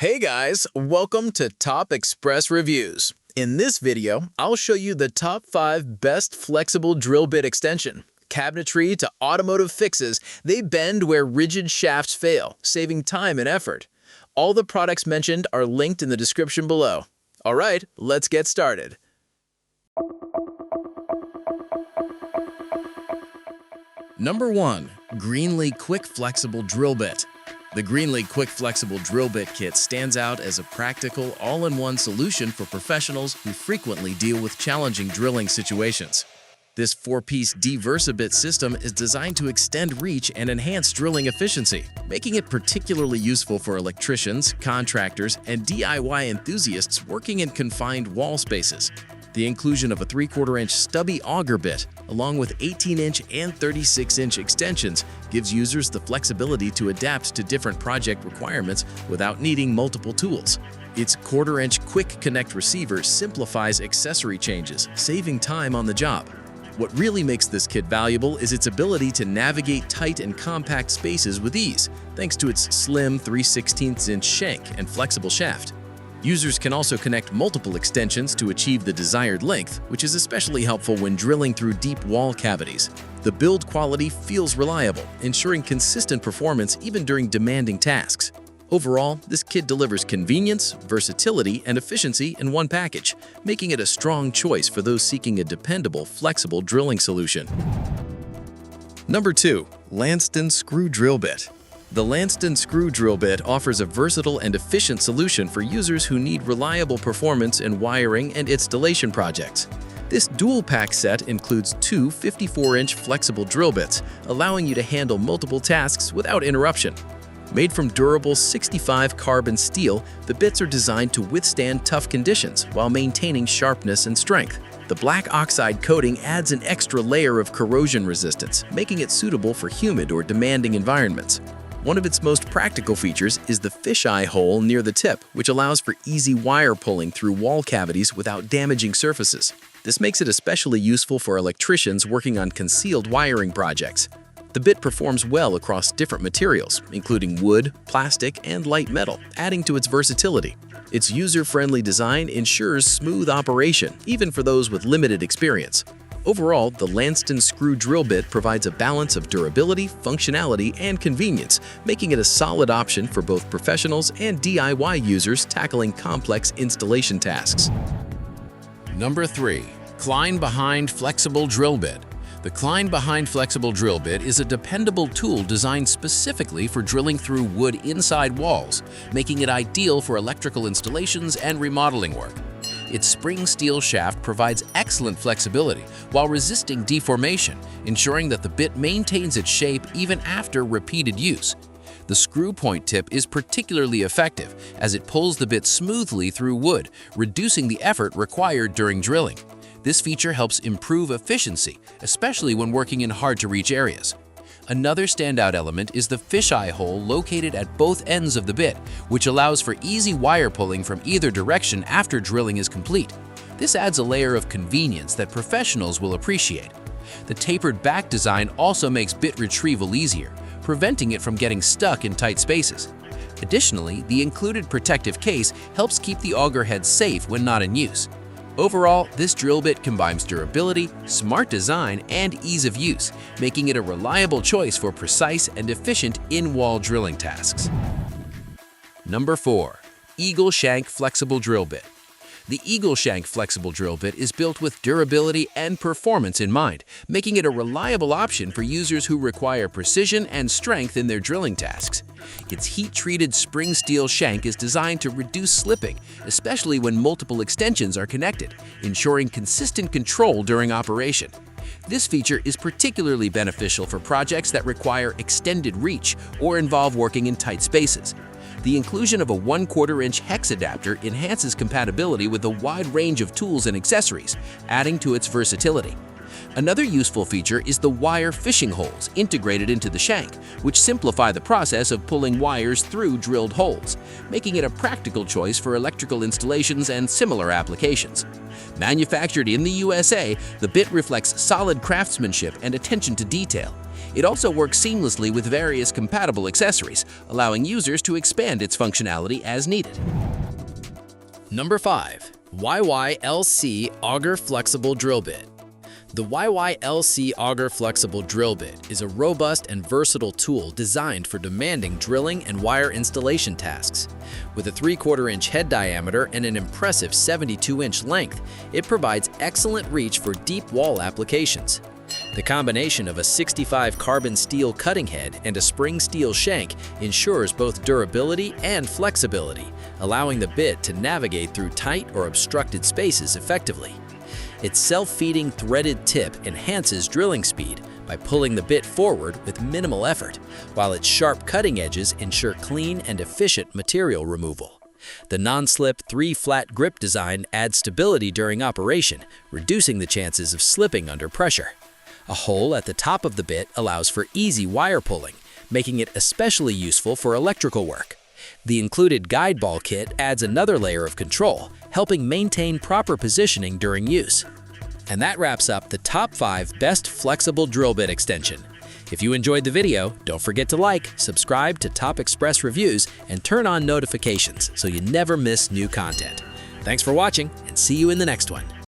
Hey guys, welcome to Top Express Reviews. In this video, I'll show you the top 5 best flexible drill bit extension. Cabinetry to automotive fixes, they bend where rigid shafts fail, saving time and effort. All the products mentioned are linked in the description below. All right, let's get started. Number 1. Greenlee Quick Flexible Drill Bit. The Greenlee Quick Flexible Drill Bit Kit stands out as a practical, all-in-one solution for professionals who frequently deal with challenging drilling situations. This 4-piece D-VersaBit system is designed to extend reach and enhance drilling efficiency, making it particularly useful for electricians, contractors, and DIY enthusiasts working in confined wall spaces. The inclusion of a 3/4-inch stubby auger bit, along with 18-inch and 36-inch extensions, gives users the flexibility to adapt to different project requirements without needing multiple tools. Its 1/4-inch quick connect receiver simplifies accessory changes, saving time on the job. What really makes this kit valuable is its ability to navigate tight and compact spaces with ease, thanks to its slim 3/16-inch shank and flexible shaft. Users can also connect multiple extensions to achieve the desired length, which is especially helpful when drilling through deep wall cavities. The build quality feels reliable, ensuring consistent performance even during demanding tasks. Overall, this kit delivers convenience, versatility, and efficiency in one package, making it a strong choice for those seeking a dependable, flexible drilling solution. Number 2. Lasnten Screw Drill Bit. The Lasnten Screw Drill Bit offers a versatile and efficient solution for users who need reliable performance in wiring and installation projects. This dual-pack set includes two 54-inch flexible drill bits, allowing you to handle multiple tasks without interruption. Made from durable 65 carbon steel, the bits are designed to withstand tough conditions while maintaining sharpness and strength. The black oxide coating adds an extra layer of corrosion resistance, making it suitable for humid or demanding environments. One of its most practical features is the fisheye hole near the tip, which allows for easy wire pulling through wall cavities without damaging surfaces. This makes it especially useful for electricians working on concealed wiring projects. The bit performs well across different materials, including wood, plastic, and light metal, adding to its versatility. Its user-friendly design ensures smooth operation, even for those with limited experience. Overall, the Lasnten Screw Drill Bit provides a balance of durability, functionality, and convenience, making it a solid option for both professionals and DIY users tackling complex installation tasks. Number 3. Klein Flexible Drill Bit. The Klein Flexible Drill Bit is a dependable tool designed specifically for drilling through wood inside walls, making it ideal for electrical installations and remodeling work. Its spring steel shaft provides excellent flexibility while resisting deformation, ensuring that the bit maintains its shape even after repeated use. The screw point tip is particularly effective as it pulls the bit smoothly through wood, reducing the effort required during drilling. This feature helps improve efficiency, especially when working in hard-to-reach areas. Another standout element is the fisheye hole located at both ends of the bit, which allows for easy wire pulling from either direction after drilling is complete. This adds a layer of convenience that professionals will appreciate. The tapered back design also makes bit retrieval easier, preventing it from getting stuck in tight spaces. Additionally, the included protective case helps keep the auger head safe when not in use. Overall, this drill bit combines durability, smart design, and ease of use, making it a reliable choice for precise and efficient in-wall drilling tasks. Number 4. Eagle Shank Flexible Drill Bit. The Eagle Shank Flexible Drill Bit is built with durability and performance in mind, making it a reliable option for users who require precision and strength in their drilling tasks. Its heat-treated spring steel shank is designed to reduce slipping, especially when multiple extensions are connected, ensuring consistent control during operation. This feature is particularly beneficial for projects that require extended reach or involve working in tight spaces. The inclusion of a 1/4-inch hex adapter enhances compatibility with a wide range of tools and accessories, adding to its versatility. Another useful feature is the wire fishing holes integrated into the shank, which simplify the process of pulling wires through drilled holes, making it a practical choice for electrical installations and similar applications. Manufactured in the USA, the bit reflects solid craftsmanship and attention to detail. It also works seamlessly with various compatible accessories, allowing users to expand its functionality as needed. Number 5. YYLC Auger Flexible Drill Bit. The YYLC Auger Flexible Drill Bit is a robust and versatile tool designed for demanding drilling and wire installation tasks. With a 3/4-inch head diameter and an impressive 72-inch length, it provides excellent reach for deep wall applications. The combination of a 65 carbon steel cutting head and a spring steel shank ensures both durability and flexibility, allowing the bit to navigate through tight or obstructed spaces effectively. Its self-feeding threaded tip enhances drilling speed by pulling the bit forward with minimal effort, while its sharp cutting edges ensure clean and efficient material removal. The non-slip 3-flat grip design adds stability during operation, reducing the chances of slipping under pressure. A hole at the top of the bit allows for easy wire pulling, making it especially useful for electrical work. The included guide ball kit adds another layer of control, helping maintain proper positioning during use. And that wraps up the top 5 best flexible drill bit extension. If you enjoyed the video, don't forget to like, subscribe to Top Express Reviews, and turn on notifications so you never miss new content. Thanks for watching, and see you in the next one.